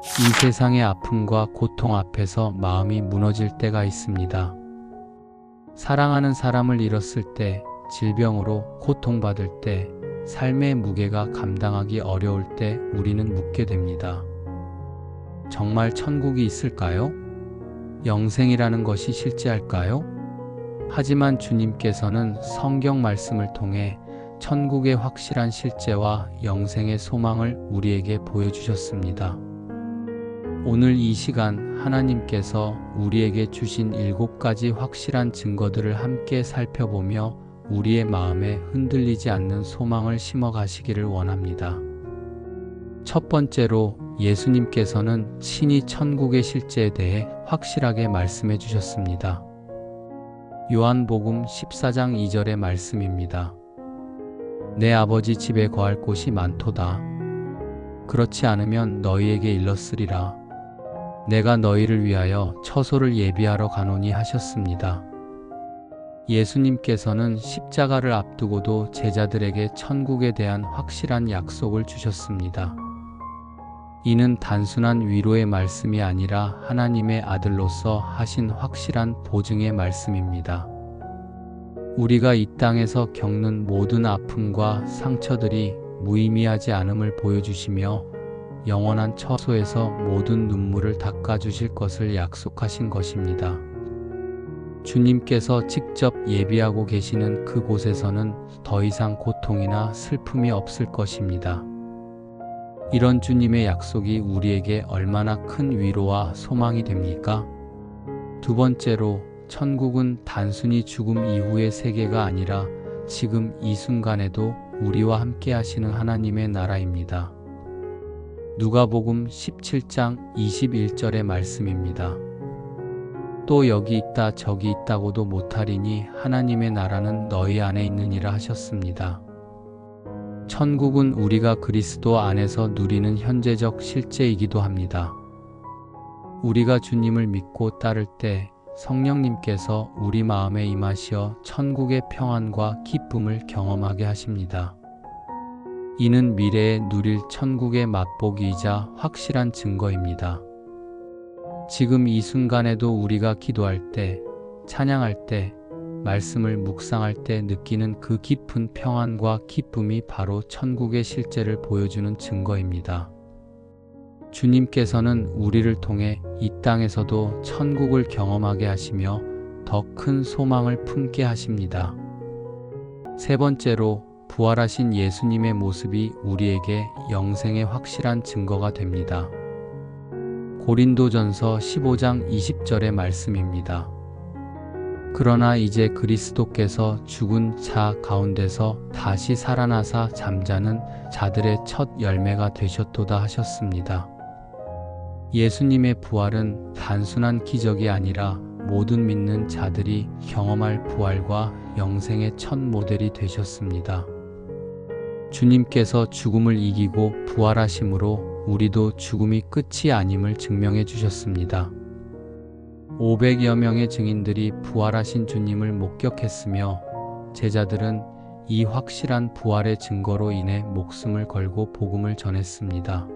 이 세상의 아픔과 고통 앞에서 마음이 무너질 때가 있습니다. 사랑하는 사람을 잃었을 때, 질병으로 고통받을 때, 삶의 무게가 감당하기 어려울 때 우리는 묻게 됩니다. 정말 천국이 있을까요? 영생이라는 것이 실제할까요? 하지만 주님께서는 성경 말씀을 통해 천국의 확실한 실제와 영생의 소망을 우리에게 보여주셨습니다. 오늘 이 시간 하나님께서 우리에게 주신 7가지 확실한 증거들을 함께 살펴보며 우리의 마음에 흔들리지 않는 소망을 심어 가시기를 원합니다. 첫 번째로 예수님께서는 친히 천국의 실제에 대해 확실하게 말씀해 주셨습니다. 요한복음 14장 2절의 말씀입니다. 내 아버지 집에 거할 곳이 많도다. 그렇지 않으면 너희에게 일렀으리라. 내가 너희를 위하여 처소를 예비하러 가노니 하셨습니다. 예수님께서는 십자가를 앞두고도 제자들에게 천국에 대한 확실한 약속을 주셨습니다. 이는 단순한 위로의 말씀이 아니라 하나님의 아들로서 하신 확실한 보증의 말씀입니다. 우리가 이 땅에서 겪는 모든 아픔과 상처들이 무의미하지 않음을 보여주시며 영원한 처소에서 모든 눈물을 닦아주실 것을 약속하신 것입니다. 주님께서 직접 예비하고 계시는 그곳에서는 더 이상 고통이나 슬픔이 없을 것입니다. 이런 주님의 약속이 우리에게 얼마나 큰 위로와 소망이 됩니까? 두 번째로, 천국은 단순히 죽음 이후의 세계가 아니라 지금 이 순간에도 우리와 함께 하시는 하나님의 나라입니다. 누가복음 17장 21절의 말씀입니다. 또 여기 있다 저기 있다고도 못하리니 하나님의 나라는 너희 안에 있느니라 하셨습니다. 천국은 우리가 그리스도 안에서 누리는 현재적 실제이기도 합니다. 우리가 주님을 믿고 따를 때 성령님께서 우리 마음에 임하시어 천국의 평안과 기쁨을 경험하게 하십니다. 이는 미래에 누릴 천국의 맛보기이자 확실한 증거입니다. 지금 이 순간에도 우리가 기도할 때, 찬양할 때, 말씀을 묵상할 때 느끼는 그 깊은 평안과 기쁨이 바로 천국의 실제를 보여주는 증거입니다. 주님께서는 우리를 통해 이 땅에서도 천국을 경험하게 하시며 더 큰 소망을 품게 하십니다. 세 번째로, 부활하신 예수님의 모습이 우리에게 영생의 확실한 증거가 됩니다. 고린도전서 15장 20절의 말씀입니다. 그러나 이제 그리스도께서 죽은 자 가운데서 다시 살아나사 잠자는 자들의 첫 열매가 되셨도다 하셨습니다. 예수님의 부활은 단순한 기적이 아니라 모든 믿는 자들이 경험할 부활과 영생의 첫 모델이 되셨습니다. 주님께서 죽음을 이기고 부활하심으로 우리도 죽음이 끝이 아님을 증명해 주셨습니다. 500여 명의 증인들이 부활하신 주님을 목격했으며 제자들은 이 확실한 부활의 증거로 인해 목숨을 걸고 복음을 전했습니다.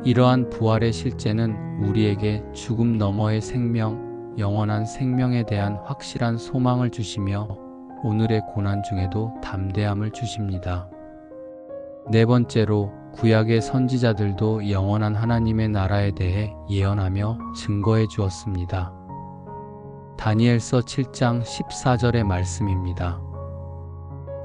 이러한 부활의 실제는 우리에게 죽음 너머의 생명, 영원한 생명에 대한 확실한 소망을 주시며 오늘의 고난 중에도 담대함을 주십니다. 네 번째로, 구약의 선지자들도 영원한 하나님의 나라에 대해 예언하며 증거해 주었습니다. 다니엘서 7장 14절의 말씀입니다.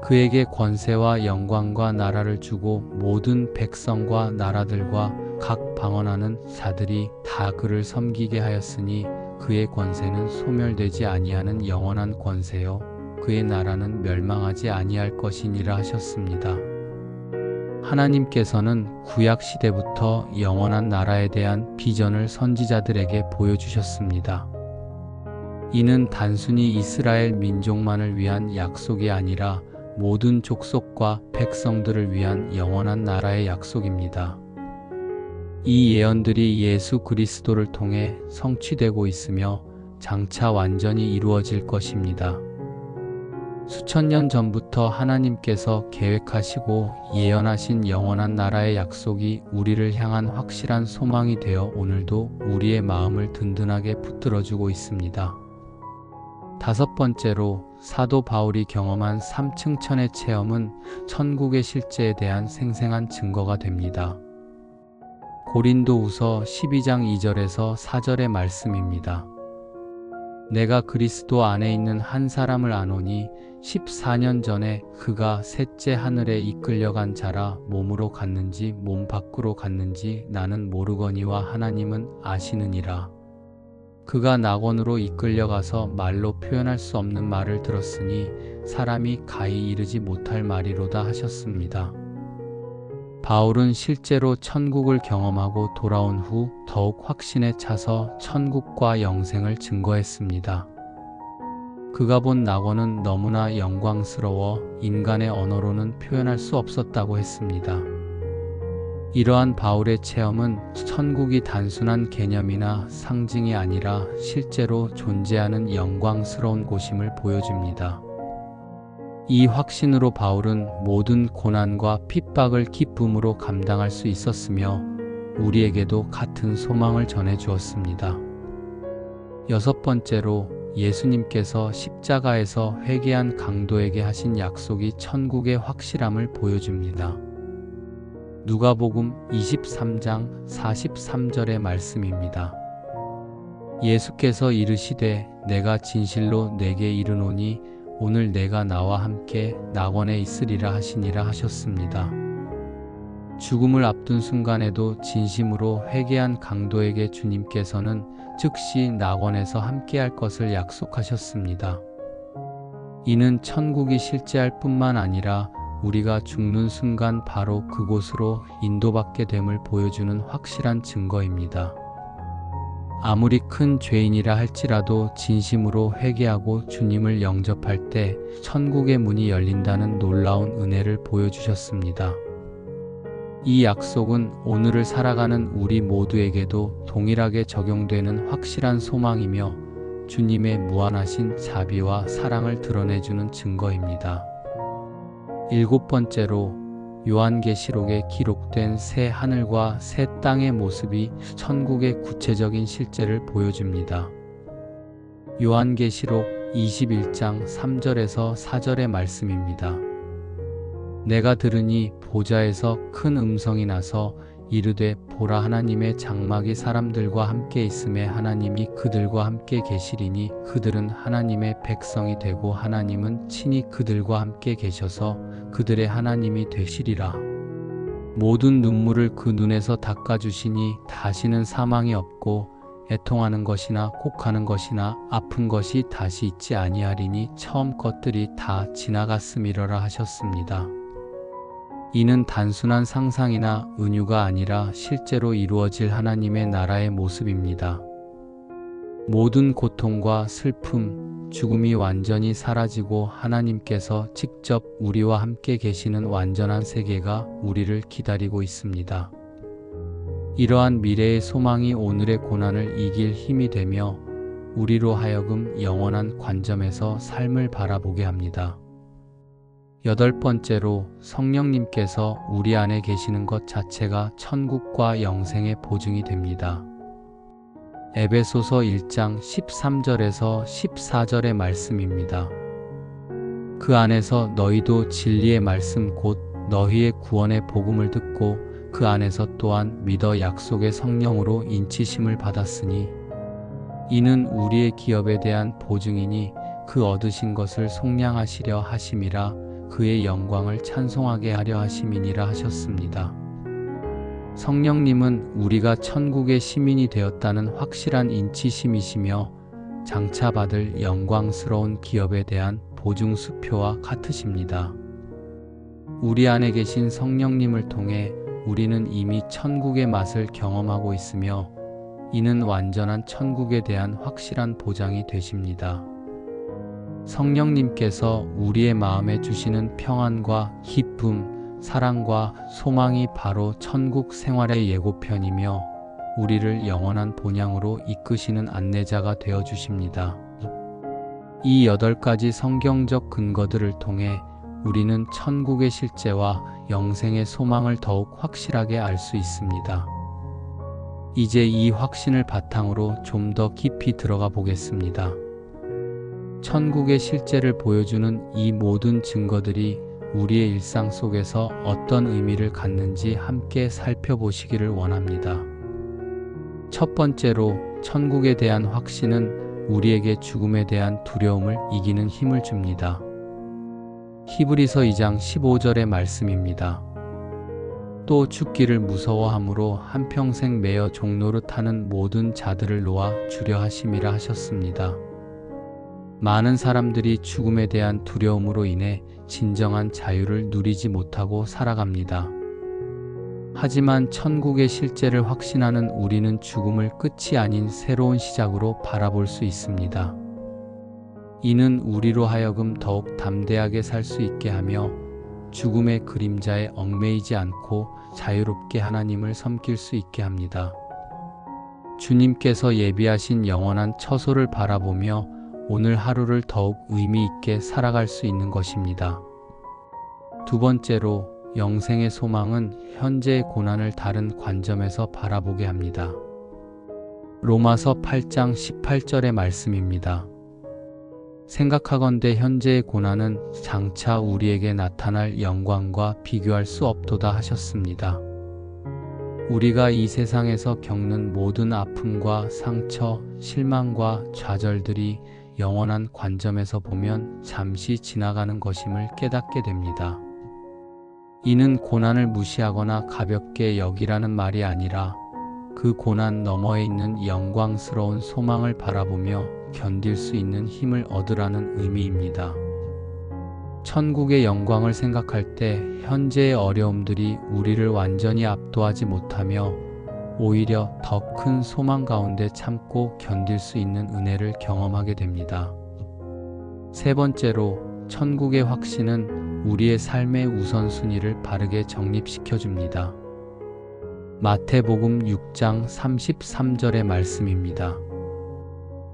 그에게 권세와 영광과 나라를 주고 모든 백성과 나라들과 각 방언하는 자들이 다 그를 섬기게 하였으니 그의 권세는 소멸되지 아니하는 영원한 권세요 그의 나라는 멸망하지 아니할 것이니라 하셨습니다. 하나님께서는 구약 시대부터 영원한 나라에 대한 비전을 선지자들에게 보여주셨습니다. 이는 단순히 이스라엘 민족만을 위한 약속이 아니라 모든 족속과 백성들을 위한 영원한 나라의 약속입니다. 이 예언들이 예수 그리스도를 통해 성취되고 있으며 장차 완전히 이루어질 것입니다. 수천 년 전부터 하나님께서 계획하시고 예언하신 영원한 나라의 약속이 우리를 향한 확실한 소망이 되어 오늘도 우리의 마음을 든든하게 붙들어주고 있습니다. 다섯 번째로 사도 바울이 경험한 3층 천의 체험은 천국의 실제에 대한 생생한 증거가 됩니다. 고린도후서 12장 2절에서 4절의 말씀입니다. 내가 그리스도 안에 있는 한 사람을 아노니 14년 전에 그가 셋째 하늘에 이끌려간 자라 몸으로 갔는지 몸 밖으로 갔는지 나는 모르거니와 하나님은 아시느니라. 그가 낙원으로 이끌려가서 말로 표현할 수 없는 말을 들었으니 사람이 가히 이르지 못할 말이로다 하셨습니다. 바울은 실제로 천국을 경험하고 돌아온 후 더욱 확신에 차서 천국과 영생을 증거했습니다. 그가 본 낙원은 너무나 영광스러워 인간의 언어로는 표현할 수 없었다고 했습니다. 이러한 바울의 체험은 천국이 단순한 개념이나 상징이 아니라 실제로 존재하는 영광스러운 곳임을 보여줍니다. 이 확신으로 바울은 모든 고난과 핍박을 기쁨으로 감당할 수 있었으며 우리에게도 같은 소망을 전해 주었습니다. 여섯 번째로 예수님께서 십자가에서 회개한 강도에게 하신 약속이 천국의 확실함을 보여줍니다. 누가복음 23장 43절의 말씀입니다. 예수께서 이르시되 내가 진실로 내게 이르노니 오늘 내가 나와 함께 낙원에 있으리라 하시니라 하셨습니다. 죽음을 앞둔 순간에도 진심으로 회개한 강도에게 주님께서는 즉시 낙원에서 함께할 것을 약속하셨습니다. 이는 천국이 실제할 뿐만 아니라 우리가 죽는 순간 바로 그곳으로 인도받게 됨을 보여주는 확실한 증거입니다. 아무리 큰 죄인이라 할지라도 진심으로 회개하고 주님을 영접할 때 천국의 문이 열린다는 놀라운 은혜를 보여주셨습니다. 이 약속은 오늘을 살아가는 우리 모두에게도 동일하게 적용되는 확실한 소망이며 주님의 무한하신 자비와 사랑을 드러내주는 증거입니다. 일곱 번째로 요한계시록에 기록된 새 하늘과 새 땅의 모습이 천국의 구체적인 실제를 보여줍니다. 요한계시록 21장 3절에서 4절의 말씀입니다. 내가 들으니 보좌에서 큰 음성이 나서 이르되 보라 하나님의 장막이 사람들과 함께 있음에 하나님이 그들과 함께 계시리니 그들은 하나님의 백성이 되고 하나님은 친히 그들과 함께 계셔서 그들의 하나님이 되시리라. 모든 눈물을 그 눈에서 닦아주시니 다시는 사망이 없고 애통하는 것이나 곡하는 것이나 아픈 것이 다시 있지 아니하리니 처음 것들이 다 지나갔음이러라 하셨습니다. 이는 단순한 상상이나 은유가 아니라 실제로 이루어질 하나님의 나라의 모습입니다. 모든 고통과 슬픔, 죽음이 완전히 사라지고 하나님께서 직접 우리와 함께 계시는 완전한 세계가 우리를 기다리고 있습니다. 이러한 미래의 소망이 오늘의 고난을 이길 힘이 되며 우리로 하여금 영원한 관점에서 삶을 바라보게 합니다. 여덟 번째로 성령님께서 우리 안에 계시는 것 자체가 천국과 영생의 보증이 됩니다. 에베소서 1장 13절에서 14절의 말씀입니다. 그 안에서 너희도 진리의 말씀 곧 너희의 구원의 복음을 듣고 그 안에서 또한 믿어 약속의 성령으로 인치심을 받았으니 이는 우리의 기업에 대한 보증이니 그 얻으신 것을 속량하시려 하심이라 그의 영광을 찬송하게 하려 하심이니라 하셨습니다. 성령님은 우리가 천국의 시민이 되었다는 확실한 인치심이시며 장차 받을 영광스러운 기업에 대한 보증수표와 같으십니다. 우리 안에 계신 성령님을 통해 우리는 이미 천국의 맛을 경험하고 있으며 이는 완전한 천국에 대한 확실한 보장이 되십니다. 성령님께서 우리의 마음에 주시는 평안과 기쁨, 사랑과 소망이 바로 천국 생활의 예고편이며 우리를 영원한 본향으로 이끄시는 안내자가 되어 주십니다. 이 8가지 성경적 근거들을 통해 우리는 천국의 실제와 영생의 소망을 더욱 확실하게 알 수 있습니다. 이제 이 확신을 바탕으로 좀 더 깊이 들어가 보겠습니다. 천국의 실제를 보여주는 이 모든 증거들이 우리의 일상 속에서 어떤 의미를 갖는지 함께 살펴보시기를 원합니다. 첫 번째로, 천국에 대한 확신은 우리에게 죽음에 대한 두려움을 이기는 힘을 줍니다. 히브리서 2장 15절의 말씀입니다. 또 죽기를 무서워함으로 한평생 매여 종노릇하는 모든 자들을 놓아 주려 하심이라 하셨습니다. 많은 사람들이 죽음에 대한 두려움으로 인해 진정한 자유를 누리지 못하고 살아갑니다. 하지만 천국의 실제를 확신하는 우리는 죽음을 끝이 아닌 새로운 시작으로 바라볼 수 있습니다. 이는 우리로 하여금 더욱 담대하게 살 수 있게 하며 죽음의 그림자에 얽매이지 않고 자유롭게 하나님을 섬길 수 있게 합니다. 주님께서 예비하신 영원한 처소를 바라보며 오늘 하루를 더욱 의미 있게 살아갈 수 있는 것입니다. 두 번째로, 영생의 소망은 현재의 고난을 다른 관점에서 바라보게 합니다. 로마서 8장 18절의 말씀입니다. 생각하건대 현재의 고난은 장차 우리에게 나타날 영광과 비교할 수 없도다 하셨습니다. 우리가 이 세상에서 겪는 모든 아픔과 상처, 실망과 좌절들이 영원한 관점에서 보면 잠시 지나가는 것임을 깨닫게 됩니다. 이는 고난을 무시하거나 가볍게 여기라는 말이 아니라 그 고난 너머에 있는 영광스러운 소망을 바라보며 견딜 수 있는 힘을 얻으라는 의미입니다. 천국의 영광을 생각할 때 현재의 어려움들이 우리를 완전히 압도하지 못하며 오히려 더 큰 소망 가운데 참고 견딜 수 있는 은혜를 경험하게 됩니다. 세 번째로, 천국의 확신은 우리의 삶의 우선순위를 바르게 정립시켜 줍니다. 마태복음 6장 33절의 말씀입니다.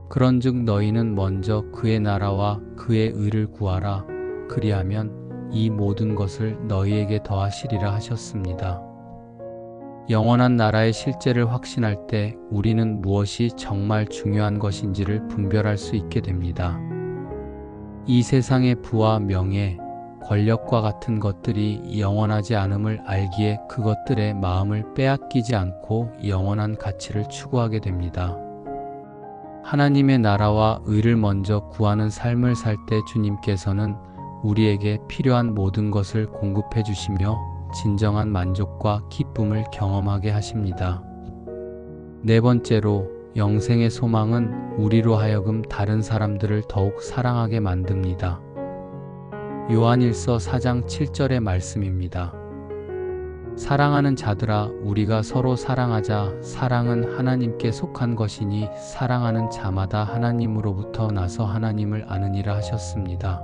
그런즉 너희는 먼저 그의 나라와 그의 의를 구하라. 그리하면 이 모든 것을 너희에게 더하시리라 하셨습니다. 영원한 나라의 실제를 확신할 때 우리는 무엇이 정말 중요한 것인지를 분별할 수 있게 됩니다. 이 세상의 부와 명예, 권력과 같은 것들이 영원하지 않음을 알기에 그것들의 마음을 빼앗기지 않고 영원한 가치를 추구하게 됩니다. 하나님의 나라와 의를 먼저 구하는 삶을 살 때 주님께서는 우리에게 필요한 모든 것을 공급해 주시며 진정한 만족과 기쁨을 경험하게 하십니다. 네 번째로, 영생의 소망은 우리로 하여금 다른 사람들을 더욱 사랑하게 만듭니다. 요한일서 4장 7절의 말씀입니다. 사랑하는 자들아, 우리가 서로 사랑하자. 사랑은 하나님께 속한 것이니 사랑하는 자마다 하나님으로부터 나서 하나님을 아느니라 하셨습니다.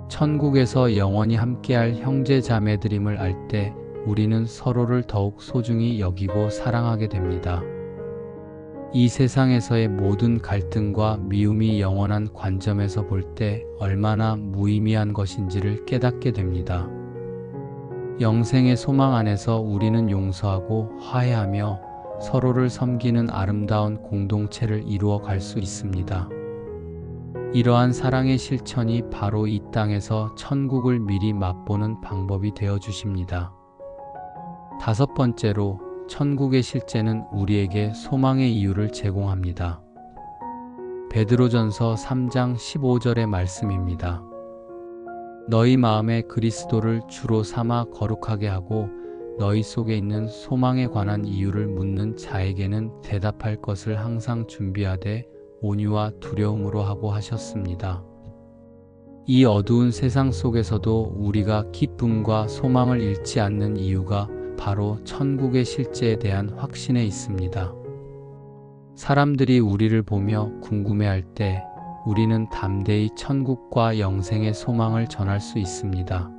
천국에서 영원히 함께할 형제 자매들임을 알 때 우리는 서로를 더욱 소중히 여기고 사랑하게 됩니다. 이 세상에서의 모든 갈등과 미움이 영원한 관점에서 볼 때 얼마나 무의미한 것인지를 깨닫게 됩니다. 영생의 소망 안에서 우리는 용서하고 화해하며 서로를 섬기는 아름다운 공동체를 이루어 갈 수 있습니다. 이러한 사랑의 실천이 바로 이 땅에서 천국을 미리 맛보는 방법이 되어 주십니다. 다섯 번째로, 천국의 실제는 우리에게 소망의 이유를 제공합니다. 베드로전서 3장 15절의 말씀입니다. 너희 마음에 그리스도를 주로 삼아 거룩하게 하고 너희 속에 있는 소망에 관한 이유를 묻는 자에게는 대답할 것을 항상 준비하되 온유와 두려움으로 하고 하셨습니다. 이 어두운 세상 속에서도 우리가 기쁨과 소망을 잃지 않는 이유가 바로 천국의 실제에 대한 확신에 있습니다. 사람들이 우리를 보며 궁금해할 때 우리는 담대히 천국과 영생의 소망을 전할 수 있습니다.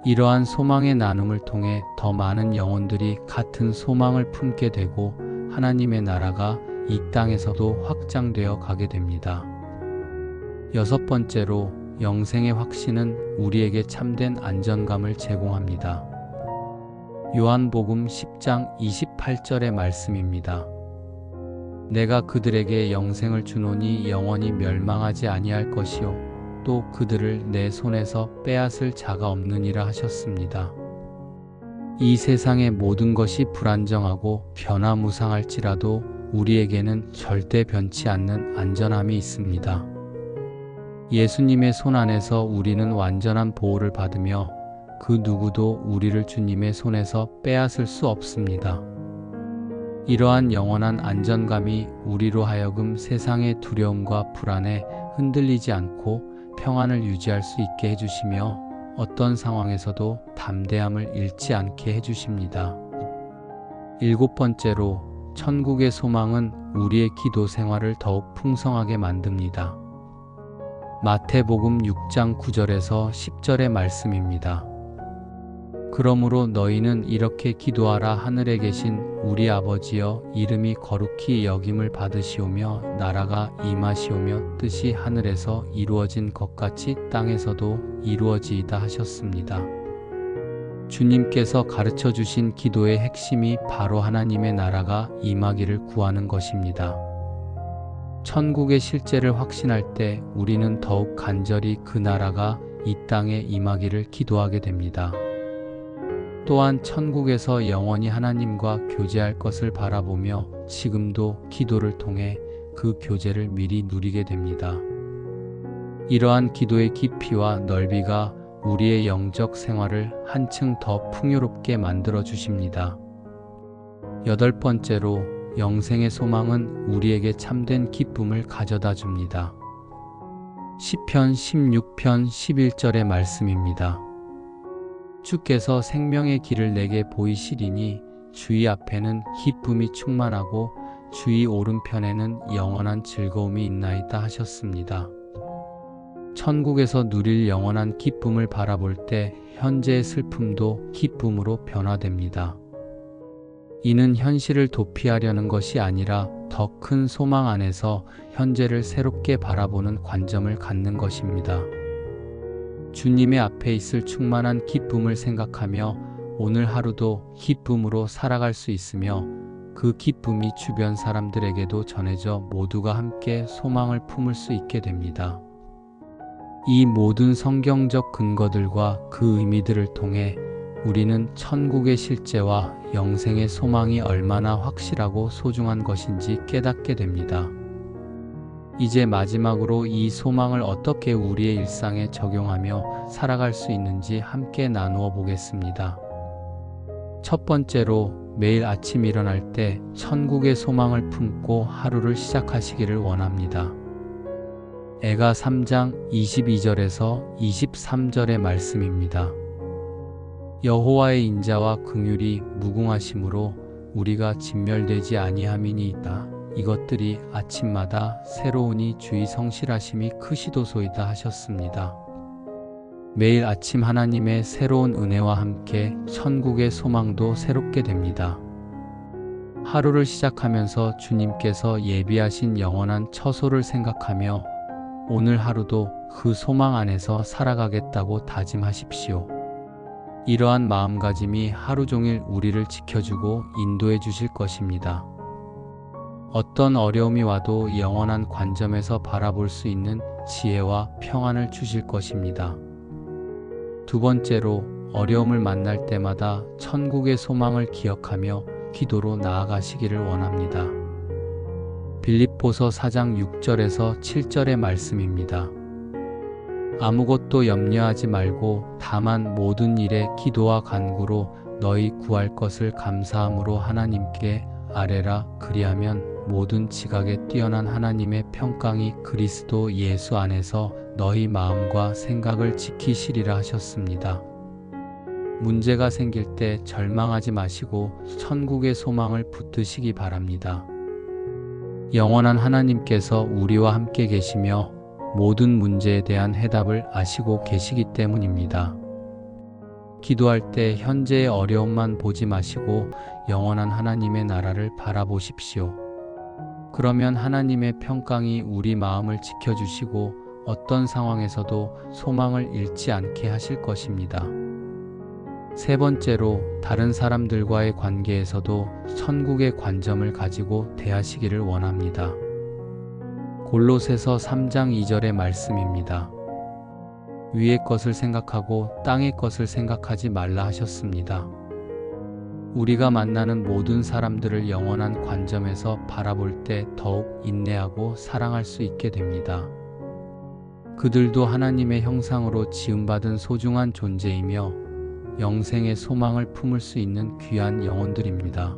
이러한 소망의 나눔을 통해 더 많은 영혼들이 같은 소망을 품게 되고 하나님의 나라가 이 땅에서도 확장되어 가게 됩니다. 여섯 번째로, 영생의 확신은 우리에게 참된 안전감을 제공합니다. 요한복음 10장 28절의 말씀입니다. 내가 그들에게 영생을 주노니 영원히 멸망하지 아니할 것이요 또 그들을 내 손에서 빼앗을 자가 없느니라 하셨습니다. 이 세상의 모든 것이 불안정하고 변화무상할지라도 우리에게는 절대 변치 않는 안전함이 있습니다. 예수님의 손 안에서 우리는 완전한 보호를 받으며 그 누구도 우리를 주님의 손에서 빼앗을 수 없습니다. 이러한 영원한 안전감이 우리로 하여금 세상의 두려움과 불안에 흔들리지 않고 평안을 유지할 수 있게 해주시며 어떤 상황에서도 담대함을 잃지 않게 해주십니다. 일곱 번째로, 천국의 소망은 우리의 기도 생활을 더욱 풍성하게 만듭니다. 마태복음 6장 9절에서 10절의 말씀입니다. 그러므로 너희는 이렇게 기도하라. 하늘에 계신 우리 아버지여, 이름이 거룩히 여김을 받으시오며 나라가 임하시오며 뜻이 하늘에서 이루어진 것 같이 땅에서도 이루어지이다 하셨습니다. 주님께서 가르쳐 주신 기도의 핵심이 바로 하나님의 나라가 임하기를 구하는 것입니다. 천국의 실제를 확신할 때 우리는 더욱 간절히 그 나라가 이 땅에 임하기를 기도하게 됩니다. 또한 천국에서 영원히 하나님과 교제할 것을 바라보며 지금도 기도를 통해 그 교제를 미리 누리게 됩니다. 이러한 기도의 깊이와 넓이가 우리의 영적 생활을 한층 더 풍요롭게 만들어 주십니다. 여덟 번째로, 영생의 소망은 우리에게 참된 기쁨을 가져다 줍니다. 시편 16편 11절의 말씀입니다. 주께서 생명의 길을 내게 보이시리니 주의 앞에는 기쁨이 충만하고 주의 오른편에는 영원한 즐거움이 있나이다 하셨습니다. 천국에서 누릴 영원한 기쁨을 바라볼 때 현재의 슬픔도 기쁨으로 변화됩니다. 이는 현실을 도피하려는 것이 아니라 더 큰 소망 안에서 현재를 새롭게 바라보는 관점을 갖는 것입니다. 주님의 앞에 있을 충만한 기쁨을 생각하며 오늘 하루도 기쁨으로 살아갈 수 있으며 그 기쁨이 주변 사람들에게도 전해져 모두가 함께 소망을 품을 수 있게 됩니다. 이 모든 성경적 근거들과 그 의미들을 통해 우리는 천국의 실제와 영생의 소망이 얼마나 확실하고 소중한 것인지 깨닫게 됩니다. 이제 마지막으로 이 소망을 어떻게 우리의 일상에 적용하며 살아갈 수 있는지 함께 나누어 보겠습니다. 첫 번째로, 매일 아침 일어날 때 천국의 소망을 품고 하루를 시작하시기를 원합니다. 에가 3장 22절에서 23절의 말씀입니다. 여호와의 인자와 긍휼이 무궁하심으로 우리가 진멸되지 아니함이니이다. 이것들이 아침마다 새로우니 주의 성실하심이 크시도소이다 하셨습니다. 매일 아침 하나님의 새로운 은혜와 함께 천국의 소망도 새롭게 됩니다. 하루를 시작하면서 주님께서 예비하신 영원한 처소를 생각하며 오늘 하루도 그 소망 안에서 살아가겠다고 다짐하십시오. 이러한 마음가짐이 하루 종일 우리를 지켜주고 인도해 주실 것입니다. 어떤 어려움이 와도 영원한 관점에서 바라볼 수 있는 지혜와 평안을 주실 것입니다. 두 번째로, 어려움을 만날 때마다 천국의 소망을 기억하며 기도로 나아가시기를 원합니다. 빌립보서 4장 6절에서 7절의 말씀입니다. 아무것도 염려하지 말고 다만 모든 일에 기도와 간구로 너희 구할 것을 감사함으로 하나님께 아뢰라. 그리하면 모든 지각에 뛰어난 하나님의 평강이 그리스도 예수 안에서 너희 마음과 생각을 지키시리라 하셨습니다. 문제가 생길 때 절망하지 마시고 천국의 소망을 붙드시기 바랍니다. 영원한 하나님께서 우리와 함께 계시며 모든 문제에 대한 해답을 아시고 계시기 때문입니다. 기도할 때 현재의 어려움만 보지 마시고 영원한 하나님의 나라를 바라보십시오. 그러면 하나님의 평강이 우리 마음을 지켜주시고 어떤 상황에서도 소망을 잃지 않게 하실 것입니다. 세 번째로, 다른 사람들과의 관계에서도 천국의 관점을 가지고 대하시기를 원합니다. 골로새서 3장 2절의 말씀입니다. 위의 것을 생각하고 땅의 것을 생각하지 말라 하셨습니다. 우리가 만나는 모든 사람들을 영원한 관점에서 바라볼 때 더욱 인내하고 사랑할 수 있게 됩니다. 그들도 하나님의 형상으로 지음받은 소중한 존재이며 영생의 소망을 품을 수 있는 귀한 영혼들입니다.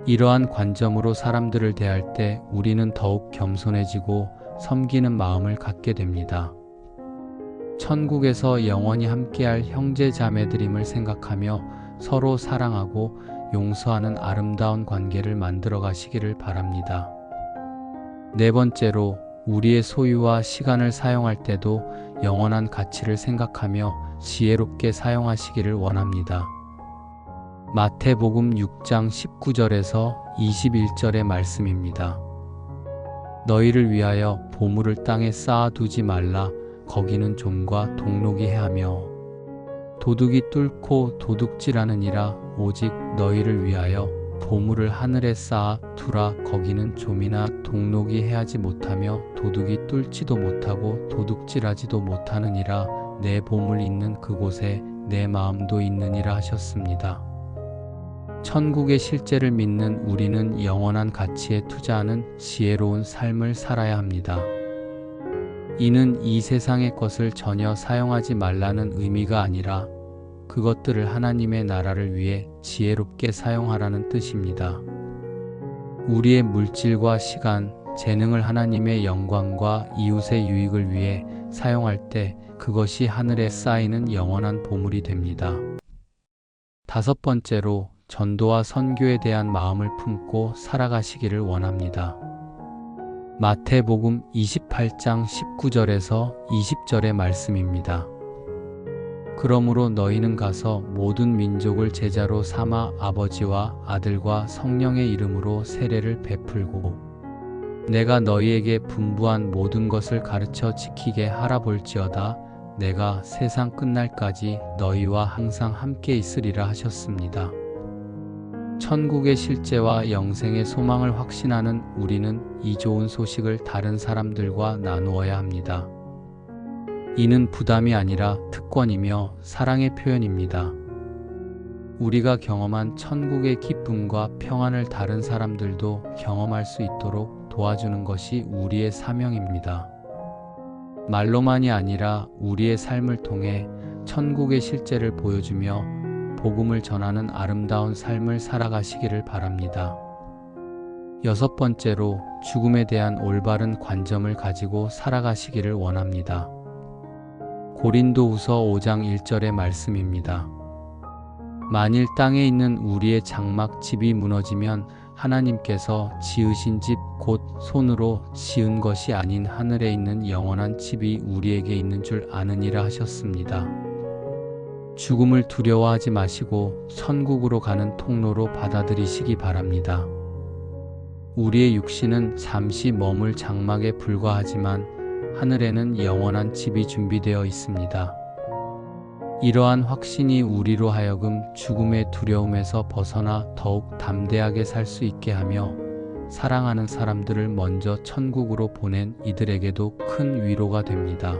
이러한 관점으로 사람들을 대할 때 우리는 더욱 겸손해지고 섬기는 마음을 갖게 됩니다. 천국에서 영원히 함께할 형제 자매들임을 생각하며 서로 사랑하고 용서하는 아름다운 관계를 만들어 가시기를 바랍니다. 네 번째로, 우리의 소유와 시간을 사용할 때도 영원한 가치를 생각하며 지혜롭게 사용하시기를 원합니다. 마태복음 6장 19절에서 21절의 말씀입니다. 너희를 위하여 보물을 땅에 쌓아두지 말라. 거기는 좀과 동록이 해하며 도둑이 뚫고 도둑질하느니라. 오직 너희를 위하여 보물을 하늘에 쌓아 두라. 거기는 좀이나 동록이 해하지 못하며 도둑이 뚫지도 못하고 도둑질하지도 못하느니라. 내 보물 있는 그곳에 내 마음도 있느니라 하셨습니다. 천국의 실제를 믿는 우리는 영원한 가치에 투자하는 지혜로운 삶을 살아야 합니다. 이는 이 세상의 것을 전혀 사용하지 말라는 의미가 아니라 그것들을 하나님의 나라를 위해 지혜롭게 사용하라는 뜻입니다. 우리의 물질과 시간, 재능을 하나님의 영광과 이웃의 유익을 위해 사용할 때 그것이 하늘에 쌓이는 영원한 보물이 됩니다. 다섯 번째로, 전도와 선교에 대한 마음을 품고 살아가시기를 원합니다. 마태복음 28장 19절에서 20절의 말씀입니다. 그러므로 너희는 가서 모든 민족을 제자로 삼아 아버지와 아들과 성령의 이름으로 세례를 베풀고 내가 너희에게 분부한 모든 것을 가르쳐 지키게 하라. 볼지어다 내가 세상 끝날까지 너희와 항상 함께 있으리라 하셨습니다. 천국의 실제와 영생의 소망을 확신하는 우리는 이 좋은 소식을 다른 사람들과 나누어야 합니다. 이는 부담이 아니라 특권이며 사랑의 표현입니다. 우리가 경험한 천국의 기쁨과 평안을 다른 사람들도 경험할 수 있도록 도와주는 것이 우리의 사명입니다. 말로만이 아니라 우리의 삶을 통해 천국의 실제를 보여주며 복음을 전하는 아름다운 삶을 살아가시기를 바랍니다. 여섯 번째로, 죽음에 대한 올바른 관점을 가지고 살아가시기를 원합니다. 고린도후서 5장 1절의 말씀입니다. 만일 땅에 있는 우리의 장막 집이 무너지면 하나님께서 지으신 집 곧 손으로 지은 것이 아닌 하늘에 있는 영원한 집이 우리에게 있는 줄 아느니라 하셨습니다. 죽음을 두려워하지 마시고 천국으로 가는 통로로 받아들이시기 바랍니다. 우리의 육신은 잠시 머물 장막에 불과하지만 하늘에는 영원한 집이 준비되어 있습니다. 이러한 확신이 우리로 하여금 죽음의 두려움에서 벗어나 더욱 담대하게 살 수 있게 하며 사랑하는 사람들을 먼저 천국으로 보낸 이들에게도 큰 위로가 됩니다.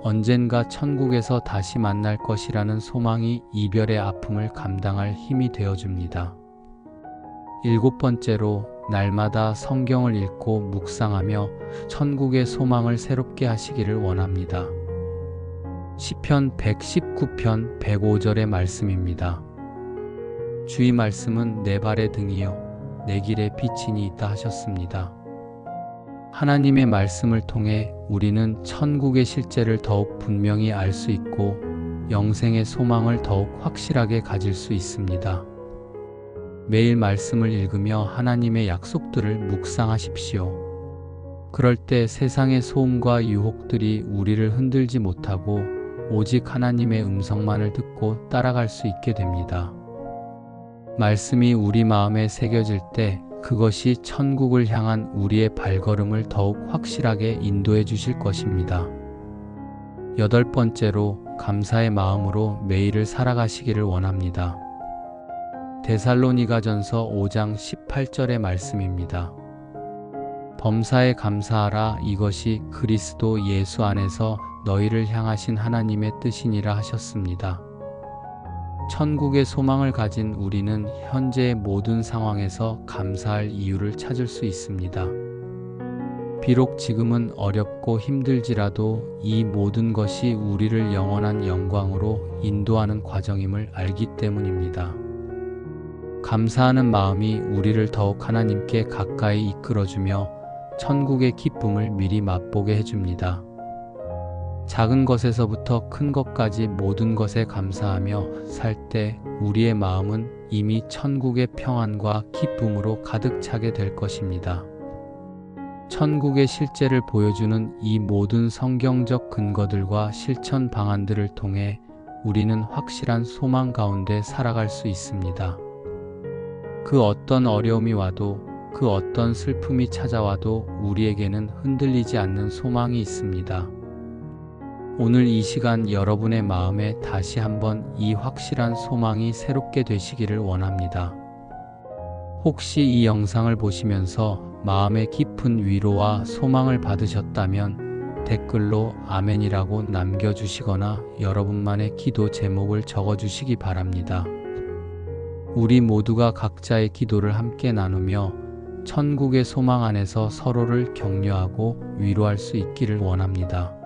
언젠가 천국에서 다시 만날 것이라는 소망이 이별의 아픔을 감당할 힘이 되어줍니다. 일곱 번째로, 날마다 성경을 읽고 묵상하며 천국의 소망을 새롭게 하시기를 원합니다. 시편 119편 105절의 말씀입니다. 주의 말씀은 내 발의 등이요 내 길에 빛이 있다 하셨습니다. 하나님의 말씀을 통해 우리는 천국의 실제를 더욱 분명히 알 수 있고 영생의 소망을 더욱 확실하게 가질 수 있습니다. 매일 말씀을 읽으며 하나님의 약속들을 묵상하십시오. 그럴 때 세상의 소음과 유혹들이 우리를 흔들지 못하고 오직 하나님의 음성만을 듣고 따라갈 수 있게 됩니다. 말씀이 우리 마음에 새겨질 때 그것이 천국을 향한 우리의 발걸음을 더욱 확실하게 인도해 주실 것입니다. 8번째로 감사의 마음으로 매일을 살아가시기를 원합니다. 데살로니가전서 5장 18절의 말씀입니다. 범사에 감사하라. 이것이 그리스도 예수 안에서 너희를 향하신 하나님의 뜻이니라 하셨습니다. 천국의 소망을 가진 우리는 현재의 모든 상황에서 감사할 이유를 찾을 수 있습니다. 비록 지금은 어렵고 힘들지라도 이 모든 것이 우리를 영원한 영광으로 인도하는 과정임을 알기 때문입니다. 감사하는 마음이 우리를 더욱 하나님께 가까이 이끌어주며 천국의 기쁨을 미리 맛보게 해줍니다. 작은 것에서부터 큰 것까지 모든 것에 감사하며 살 때 우리의 마음은 이미 천국의 평안과 기쁨으로 가득 차게 될 것입니다. 천국의 실제를 보여주는 이 모든 성경적 근거들과 실천 방안들을 통해 우리는 확실한 소망 가운데 살아갈 수 있습니다. 그 어떤 어려움이 와도, 그 어떤 슬픔이 찾아와도 우리에게는 흔들리지 않는 소망이 있습니다. 오늘 이 시간 여러분의 마음에 다시 한번 이 확실한 소망이 새롭게 되시기를 원합니다. 혹시 이 영상을 보시면서 마음의 깊은 위로와 소망을 받으셨다면 댓글로 아멘이라고 남겨주시거나 여러분만의 기도 제목을 적어주시기 바랍니다. 우리 모두가 각자의 기도를 함께 나누며 천국의 소망 안에서 서로를 격려하고 위로할 수 있기를 원합니다.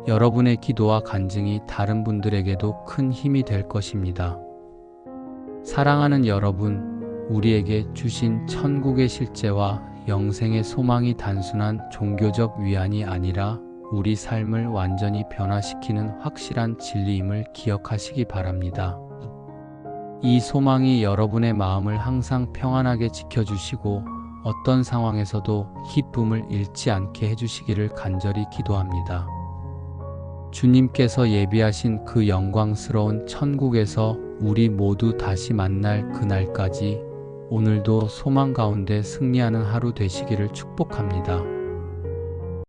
여러분의 기도와 간증이 다른 분들에게도 큰 힘이 될 것입니다. 사랑하는 여러분, 우리에게 주신 천국의 실제와 영생의 소망이 단순한 종교적 위안이 아니라 우리 삶을 완전히 변화시키는 확실한 진리임을 기억하시기 바랍니다. 이 소망이 여러분의 마음을 항상 평안하게 지켜주시고 어떤 상황에서도 기쁨을 잃지 않게 해주시기를 간절히 기도합니다. 주님께서 예비하신 그 영광스러운 천국에서 우리 모두 다시 만날 그날까지 오늘도 소망 가운데 승리하는 하루 되시기를 축복합니다.